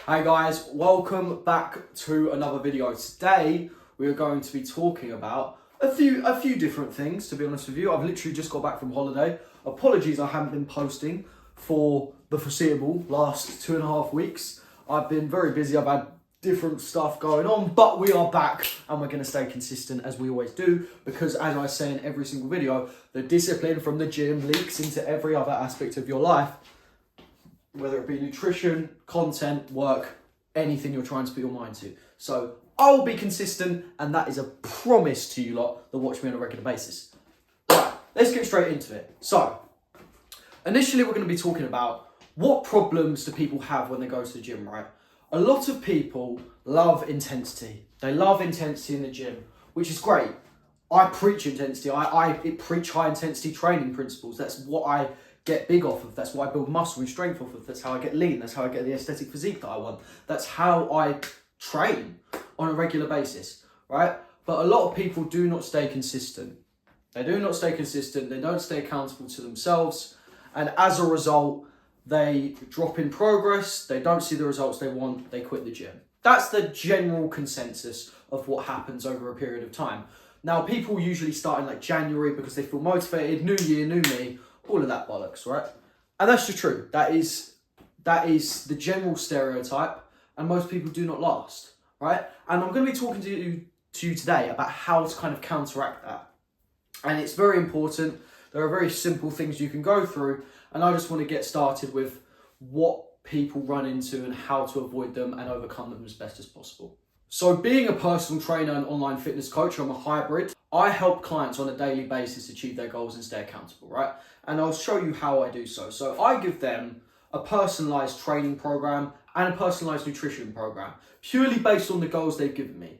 Hey guys, welcome back to another video. Today we are going to be talking about a few different things, to be honest with you. I've literally just got back from holiday. Apologies I haven't been posting for the foreseeable last 2.5 weeks. I've been very busy, I've had different stuff going on, but we are back and we're going to stay consistent as we always do, because as I say in every single video, the discipline from the gym leaks into every other aspect of your life, whether it be nutrition, content, work, anything you're trying to put your mind to. So I'll be consistent, and that is a promise to you lot that watch me on a regular basis. Right, let's get straight into it. So initially we're going to be talking about what problems do people have when they go to the gym, right? A lot of people love intensity. They love intensity in the gym, which is great. I preach intensity. I preach high intensity training principles. That's what I get big off of. That's what I build muscle and strength off of. That's how I get lean. That's how I get the aesthetic physique that I want. That's how I train on a regular basis, right? But a lot of people do not stay consistent. They do not stay consistent. They don't stay accountable to themselves. And as a result, they drop in progress. They don't see the results they want. They quit the gym. That's the general consensus of what happens over a period of time. Now, people usually start in like January because they feel motivated, new year, new me, all of that bollocks, right? And that's just true. That is the general stereotype, and most people do not last, right? And I'm going to be talking to you today about how to kind of counteract that. And it's very important. There are very simple things you can go through, and I just want to get started with what people run into and how to avoid them and overcome them as best as possible. So being a personal trainer and online fitness coach, I'm a hybrid. I help clients on a daily basis achieve their goals and stay accountable, right? And I'll show you how I do so. So I give them a personalized training program and a personalized nutrition program, purely based on the goals they've given me.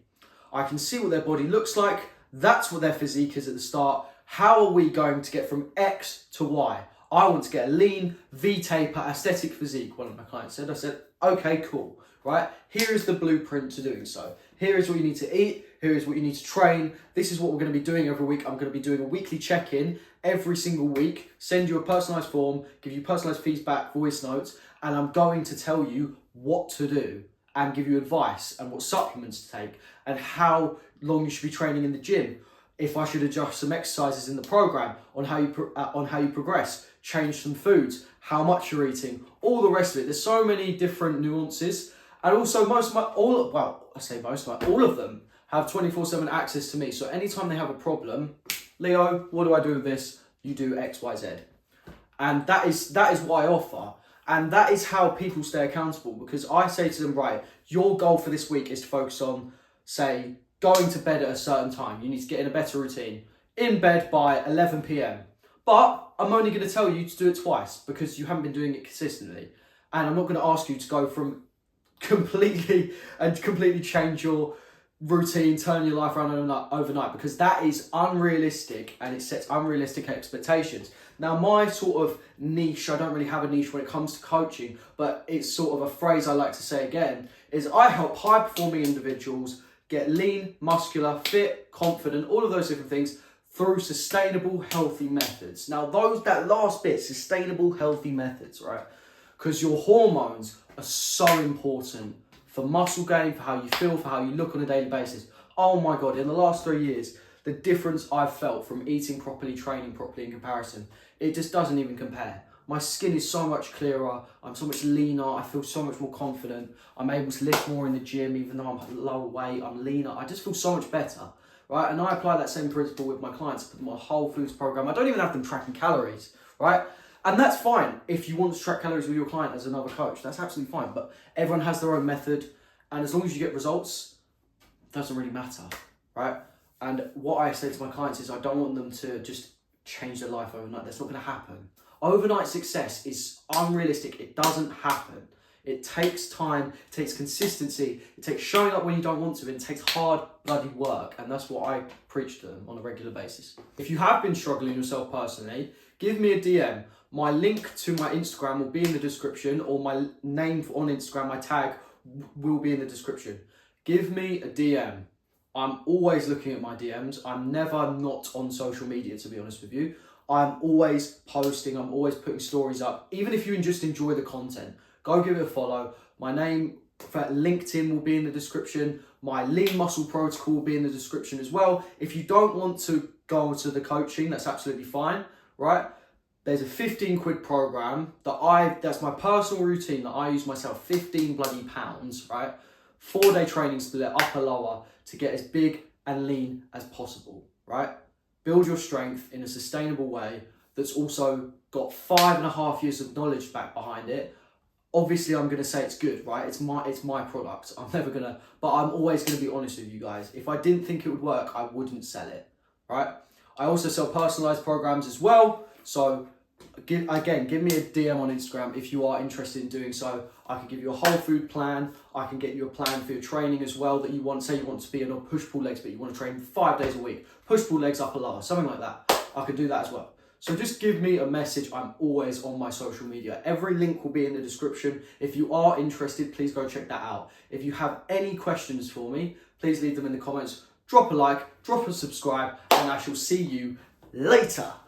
I can see what their body looks like. That's what their physique is at the start. How are we going to get from X to Y? I want to get a lean, V-taper, aesthetic physique, one of my clients said. I said, okay, cool, right? Here is the blueprint to doing so. Here is what you need to eat. Here is what you need to train. This is what we're going to be doing every week. I'm going to be doing a weekly check-in every single week, send you a personalized form, give you personalized feedback, voice notes, and I'm going to tell you what to do and give you advice and what supplements to take and how long you should be training in the gym. If I should adjust some exercises in the program, on how you progress, change some foods, how much you're eating, all the rest of it. There's so many different nuances, and also all of them have 24/7 access to me. So anytime they have a problem, Leo, what do I do with this? You do X, Y, Z, and that is what I offer, and that is how people stay accountable. Because I say to them, right, your goal for this week is to focus on, say, going to bed at a certain time. You need to get in a better routine. In bed by 11 p.m. But I'm only going to tell you to do it twice because you haven't been doing it consistently. And I'm not going to ask you to go from completely change your routine, turn your life around overnight, because that is unrealistic and it sets unrealistic expectations. Now, my sort of niche, I don't really have a niche when it comes to coaching, but it's sort of a phrase I like to say again, is I help high-performing individuals get lean, muscular, fit, confident, all of those different things through sustainable, healthy methods. Now, that last bit, sustainable, healthy methods, right? Because your hormones are so important for muscle gain, for how you feel, for how you look on a daily basis. Oh my God, in the last 3 years, the difference I've felt from eating properly, training properly in comparison, it just doesn't even compare. My skin is so much clearer, I'm so much leaner, I feel so much more confident, I'm able to lift more in the gym even though I'm lower weight, I'm leaner, I just feel so much better, right? And I apply that same principle with my clients, with my whole foods program. I don't even have them tracking calories, right? And that's fine if you want to track calories with your client as another coach, that's absolutely fine. But everyone has their own method, and as long as you get results, it doesn't really matter, right? And what I say to my clients is I don't want them to just change their life overnight. That's not going to happen. Overnight success is unrealistic. It doesn't happen. It takes time, it takes consistency, it takes showing up when you don't want to, and it takes hard bloody work. And that's what I preach to them on a regular basis. If you have been struggling yourself personally, give me a DM. My link to my Instagram will be in the description, or my name on Instagram, my tag will be in the description. Give me a DM. I'm always looking at my DMs. I'm never not on social media, to be honest with you. I'm always posting, I'm always putting stories up. Even if you just enjoy the content, go give it a follow. My name LinkedIn will be in the description. My Lean Muscle Protocol will be in the description as well. If you don't want to go to the coaching, that's absolutely fine, right? There's a 15 quid program that's my personal routine that I use myself, 15 bloody pounds, right? 4-day training split, upper lower, to get as big and lean as possible, right? Build your strength in a sustainable way that's also got 5.5 years of knowledge back behind it. Obviously, I'm gonna say it's good, right? It's my product. I'm always gonna be honest with you guys. If I didn't think it would work, I wouldn't sell it, right? I also sell personalized programs as well. So give me a DM on Instagram if you are interested in doing so. I can give you a whole food plan. I can get you a plan for your training as well that you want. Say you want to be in a push-pull legs, but you want to train 5 days a week. Push-pull legs, upper lower, something like that. I can do that as well. So just give me a message. I'm always on my social media. Every link will be in the description. If you are interested, please go check that out. If you have any questions for me, please leave them in the comments. Drop a like, drop a subscribe, and I shall see you later.